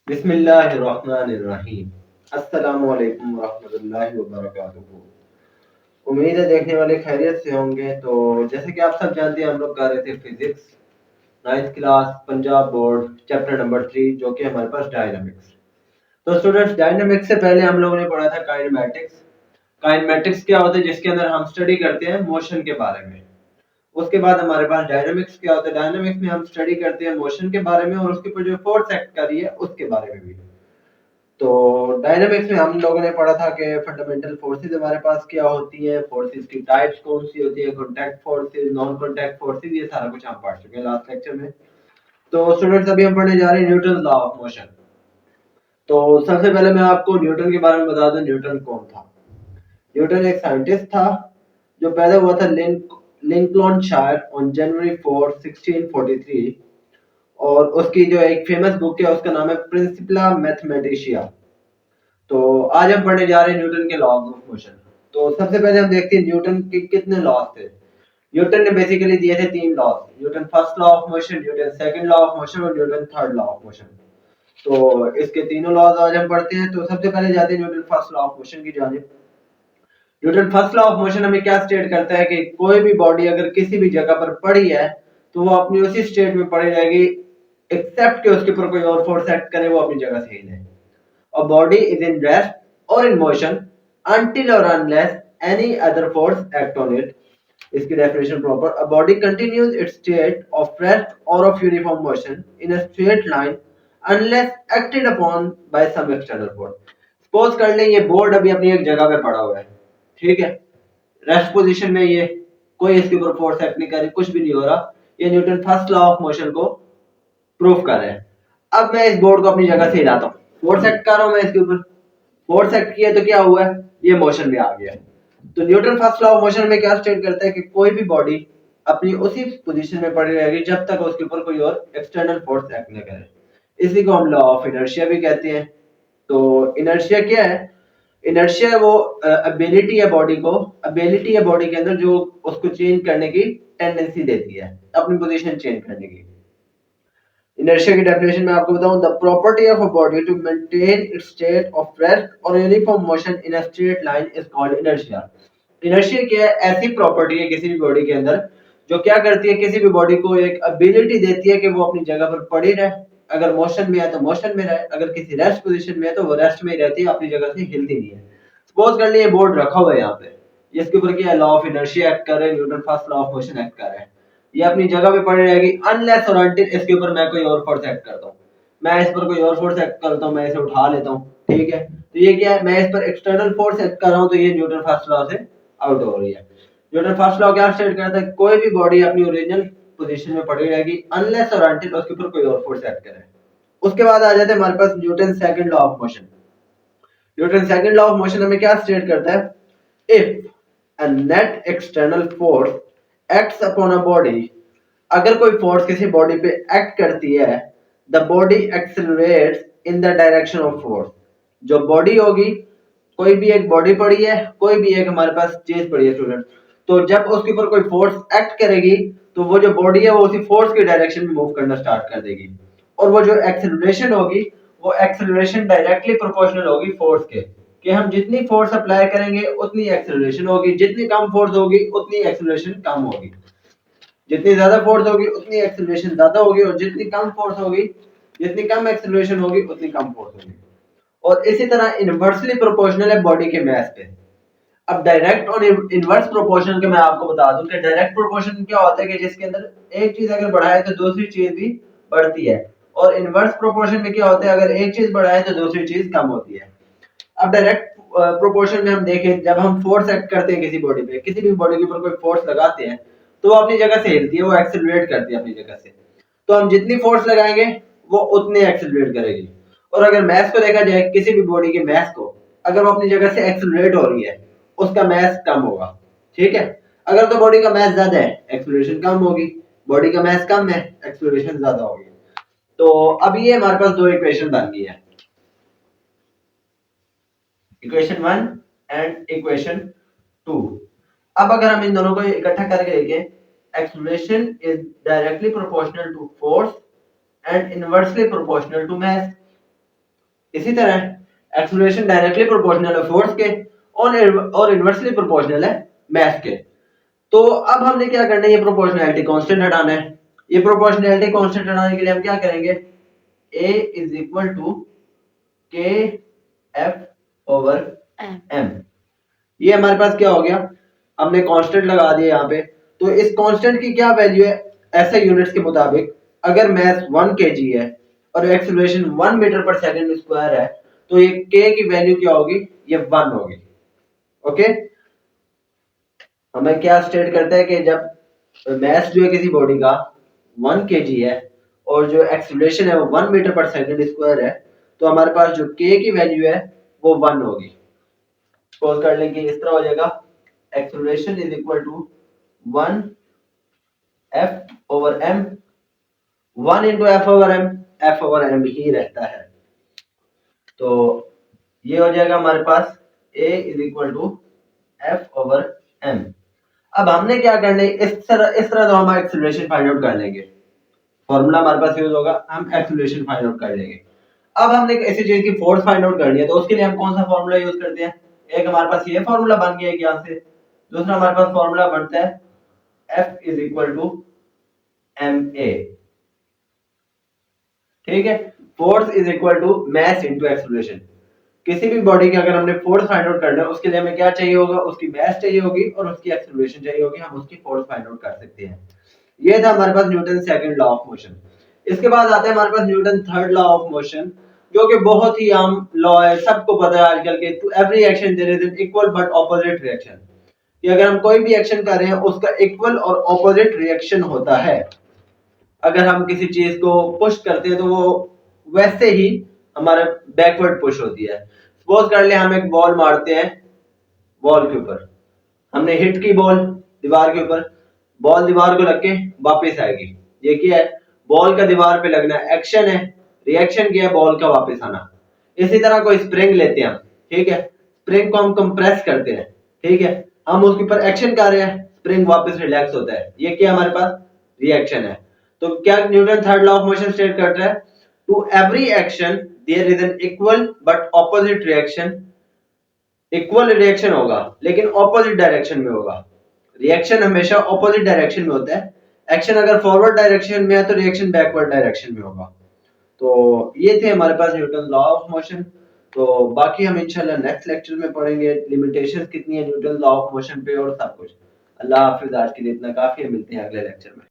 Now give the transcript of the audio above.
बिस्मिल्लाहिर्रहमानिर्रहीम। अस्सलामु अलैकुम वरहमतुल्लाहि वबरकातुहू। उम्मीद है देखने वाले खैरियत से होंगे। तो जैसे कि आप सब जानते हैं, हम लोग कर रहे थे physics 9th class Punjab board chapter number 3, जो कि हमारे पास डायनामिक्स। तो स्टूडेंट्स, डायनामिक्स से पहले हम लोगों ने पढ़ा था काइनेमैटिक्स। काइनेमैटिक्स क्या होता है, जिसके अंदर हम स्टडी करते हैं मोशन के बारे में। उसके बाद हमारे पास डायनामिक्स क्या होता है, डायनामिक्स में हम स्टडी करते हैं मोशन के बारे में और उसके ऊपर जो फोर्स एक्ट कर रही है उसके बारे में भी। तो डायनामिक्स में हम लोगों ने पढ़ा था कि फंडामेंटल फोर्सेस हमारे पास क्या होती है, फोर्सेस की टाइप्स कौन सी होती है, contact forces, non contact forces, ये सारा कुछ हम पढ़ चुके हैं लास्ट लेक्चर में। तो स्टूडेंट्स, अभी हम पढ़ने जा रहे हैं न्यूटन लॉ ऑफ मोशन। तो सबसे पहले मैं आपको न्यूटन के बारे में बता दूं, न्यूटन कौन था। न्यूटन एक साइंटिस्ट था जो पैदा हुआ था लिंकलनशायर ऑन जनवरी 4 1643। और उसकी जो एक फेमस बुक है उसका नाम है प्रिंसिपला मैथमेटिशिया। तो आज हम पढ़ने जा रहे हैं न्यूटन के लॉज ऑफ मोशन। तो सबसे पहले हम देखते हैं न्यूटन के कितने लॉज थे। न्यूटन ने बेसिकली दिए थे 3 laws, Newton first law of motion, Newton second law of motion और Newton third law of motion. तो इसके तीनों लॉज आज हम पढ़ते हैं। तो सबसे पहले जाते हैं Newton first law of motion की जानिब। Newton first law of motion हमें क्या स्टेट करता है कि कोई भी बॉडी अगर किसी भी जगह पर पड़ी है तो वो अपनी उसी स्टेट में पड़ी रहेगी, एक्सेप्ट कि उसके ऊपर कोई और फोर्स एक्ट करे, वो अपनी जगह से ही नहीं। A body is in rest or in motion until or unless any other force act on it. इसकी definition proper: a body continues its state of rest or of uniform motion in a straight line unless acted upon by some external force. Suppose कर लें ये board अभी अपनी एक जगह पे पड़ा हुआ है, ठीक है, रेस्ट पोजीशन में, ये कोई इसके ऊपर फोर्स एक्ट नहीं कर रही, कुछ भी नहीं हो रहा। ये Newton first law of motion को प्रूफ कर रहे हैं। अब मैं इस बोर्ड को अपनी जगह से हिलाता हूँ, फोर्स एक्ट कर रहा हूँ मैं इसके ऊपर, फोर्स एक्ट किया तो क्या हुआ है, ये मोशन में आ गया है। तो Newton first law of motion में क्या स्टेट करता है कि कोई भी बॉडी अपनी उसी पोजीशन में पड़ी रहेगी जब तक उसके ऊपर कोई और एक्सटर्नल फोर्स एक्ट न करे। इसी को हम लॉ ऑफ इनर्शिया भी कहते हैं। तो इनर्शिया क्या है, इनर्शिया वो एबिलिटी है बॉडी को, एबिलिटी है बॉडी के अंदर जो उसको चेंज करने की टेंडेंसी देती है, अपनी पोजीशन चेंज करने की। इनर्शिया की डेफिनेशन मैं आपको बताऊं, the property of a body to maintain its state of rest और uniform motion in a straight line is called inertia. Inertia क्या है, ऐसी प्रॉपर्टी है किसी भी बॉडी के अंदर जो क्या करती है, किसी भी बॉडी को एक एबिलिटी देती है कि वो अपनी जगह पर पड़ी रहे। अगर मोशन में है तो मोशन में रहे, अगर किसी रेस्ट पोजीशन में है तो वो रेस्ट में ही रहती है, अपनी जगह से हिलती नहीं है। सपोज कर लिए बोर्ड रखा हुआ है यहाँ पे, इसके ऊपर क्या है, लॉ ऑफ इनर्शिया एक्ट कर रहे हैं, Newton first law of motion act कर रहे हैं। ये अपनी जगह पे पड़ी रहेगी अनलेस और अनटिल इसके ऊपर मैं कोई और फोर्स एक्ट करता हूँ। मैं इस पर कोई और फोर्स एक्ट करता हूँ, मैं इसे उठा लेता हूँ, ठीक है। तो ये क्या है, मैं इस पर एक्सटर्नल फोर्स एक्ट कर रहा हूँ, तो ये न्यूटन फर्स्ट लॉ से आउट हो रही है। न्यूटन फर्स्ट लॉ क्या स्टेट करता है, कोई भी बॉडी अपनी ओरिजिनल पोजीशन में पड़ी रहेगी अनलेस और अनटिल उसके ऊपर कोई और फोर्स एक्ट करे। उसके बाद आ जाते हैं हमारे पास Newton second law of motion. Newton second law of motion हमें क्या स्टेट करता है, if a net external force acts upon a body, अगर कोई फोर्स किसी बॉडी पे एक्ट करती है, the body accelerates in the direction of force. जो बॉडी होगी, कोई भी एक बॉडी पड़ी है, कोई भी एक हमारे पास चीज पड़ी है स्टूडेंट, तो जब उसके ऊपर कोई फोर्स एक्ट करेगी तो वो जो बॉडी है वो उसी फोर्स के डायरेक्शन में मूव करना स्टार्ट कर देगी। और वो जो एक्सेलरेशन होगी, वो एक्सेलरेशन डायरेक्टली प्रोपोर्शनल होगी फोर्स के, कि हम जितनी फोर्स अप्लाई करेंगे उतनी एक्सेलरेशन होगी, जितनी कम फोर्स होगी उतनी एक्सेलरेशन कम होगी। जितनी ज्यादा फोर्स होगी उतनी एक्सेलरेशन ज्यादा होगी, और जितनी कम फोर्स होगी, जितनी कम एक्सेलरेशन होगी उतनी कम फोर्स होगी। और इसी तरह इनवर्सली प्रोपोर्शनल है बॉडी के मास पे। अब डायरेक्ट और इनवर्स प्रोपोर्शनल के मैं आपको बता दूं कि डायरेक्ट प्रोपोर्शन क्या होता है कि जिसके अंदर एक चीज अगर बढ़ाए तो दूसरी चीज भी बढ़ती है, और इनवर्स प्रोपोर्शन में क्या होता है, अगर एक चीज बढ़ाए तो दूसरी चीज कम होती है। अब डायरेक्ट प्रोपोर्शन में हम देखें, जब हम फोर्स एक्ट करते हैं किसी बॉडी पे, किसी भी बॉडी के ऊपर कोई फोर्स लगाते हैं तो वो अपनी जगह से हिलती है, वो एक्सेलरेट करती है अपनी जगह से। तो हम जितनी फोर्स लगाएंगे वो उतने एक्सेलरेट करेगी। और अगर मास को देखा जाए, किसी भी बॉडी के मास को, अगर वो अपनी जगह से एक्सेलरेट हो रही है, उसका मास कम होगा, ठीक है। अगर तो बॉडी का मास ज्यादा है, एक्सेलरेशन कम होगी, बॉडी का मास कम है, एक्सेलरेशन ज्यादा होगी। तो अब ये हमारे पास दो इक्वेशन बन गई है, इक्वेशन 1 एंड इक्वेशन 2। अब अगर हम इन दोनों को इकट्ठा करके देखें, acceleration is directly proportional to force and inversely proportional to mass. इसी तरह एक्सेलरेशन डायरेक्टली प्रोपोर्शनल है फोर्स के और इनवर्सली प्रोपोर्शनल है मास के। तो अब हमने क्या करना है, ये प्रोपोर्शनैलिटी कांस्टेंट हटाना है। ये प्रोपोर्शनैलिटी कांस्टेंट हटाने के लिए हम क्या करेंगे, A इज इक्वल टू के एफ ओवर एम। ये हमारे पास क्या हो गया, हमने कांस्टेंट लगा दिया यहाँ पे। तो इस कांस्टेंट की क्या वैल्यू है, ऐसे यूनिट्स के मुताबिक अगर मास 1 kg है और एक्सेलरेशन 1 मीटर पर सेकंड स्क्वायर है, तो ये k की वैल्यू क्या होगी, ये 1 होगी। ओके, हमें क्या स्टेट करता है कि जब मास जो है किसी बॉडी का 1 kg है और जो एक्सेलरेशन है वो 1 मीटर पर सेकंड स्क्वायर है, तो हमारे पास जो k की वैल्यू है वो 1 होगी। सपोज कर लेंगे इस तरह हो जाएगा, acceleration is equal to 1 f over m, 1 into F over M ही रहता है। तो ये हो जाएगा हमारे पास a is equal to F over m। अब हमने क्या करना है, इस तरह तो हम एक्सेलरेशन फाइंड आउट कर लेंगे, फॉर्मूला हमारे पास यूज होगा, हम एक्सेलरेशन फाइंड आउट कर लेंगे। अब हमने किसी चीज की फोर्स फाइंड आउट करनी है, तो उसके लिए हम कौन सा फॉर्मूला यूज करते हैं, एक हमारे पास ये फॉर्मूला बन गया है यहाँ से, दूसरा हमारे पास फॉर्मूला बनता है F is equal to ma। ठीक है, force is equal to mass into acceleration. किसी भी बॉडी की अगर हमने फोर्स फाइंड आउट करना है, उसके लिए हमें क्या चाहिए होगा, उसकी मास चाहिए होगी और उसकी एक्सेलरेशन चाहिए होगी, हम उसकी फोर्स फाइंड आउट कर सकते हैं। ये था हमारे पास Newton second law of motion. इसके बाद आता है हमारे पास Newton third law of motion, जो कि बहुत ही आम लॉ है, सबको पता है आजकल के, to every action there is an equal but opposite reaction. कि अगर हम कोई भी एक्शन कर रहे हैं उसका इक्वल और ऑपोजिट रिएक्शन होता है। अगर हम किसी चीज को पुश करते हैं तो वो वैसे ही हमारा बैकवर्ड पुश होती है। सपोज कर ले हम एक बॉल मारते हैं वॉल के ऊपर, हमने हिट की बॉल दीवार के ऊपर, बॉल दीवार को लग के वापस आएगी। ये क्या है, बॉल का दीवार पे लगना एक्शन है, रिएक्शन क्या है, बॉल का वापस आना। इसी तरह कोई स्प्रिंग लेते हैं हम, ठीक है, स्प्रिंग को हम कंप्रेस करते हैं, ठीक है, हम उसके ऊपर एक्शन कर रहे हैं, स्प्रिंग वापस रिलैक्स होता है, ये क्या हमारे पास रिएक्शन है। तो क्या Newton third law of motion state करता है, to every action there is an equal but opposite reaction. Equal reaction होगा लेकिन ऑपोजिट डायरेक्शन में होगा। रिएक्शन हमेशा ऑपोजिट डायरेक्शन में होता है, एक्शन अगर फॉरवर्ड डायरेक्शन में है तो रिएक्शन बैकवर्ड डायरेक्शन में होगा। तो ये थे हमारे पास न्यूटन लॉ ऑफ मोशन। तो बाकी हम इंशाल्लाह नेक्स्ट लेक्चर में पढ़ेंगे लिमिटेशंस कितनी है न्यूटन लॉ ऑफ मोशन पे और सब कुछ। अल्लाह हाफिज, आज के लिए इतना काफी है, मिलते हैं अगले लेक्चर में।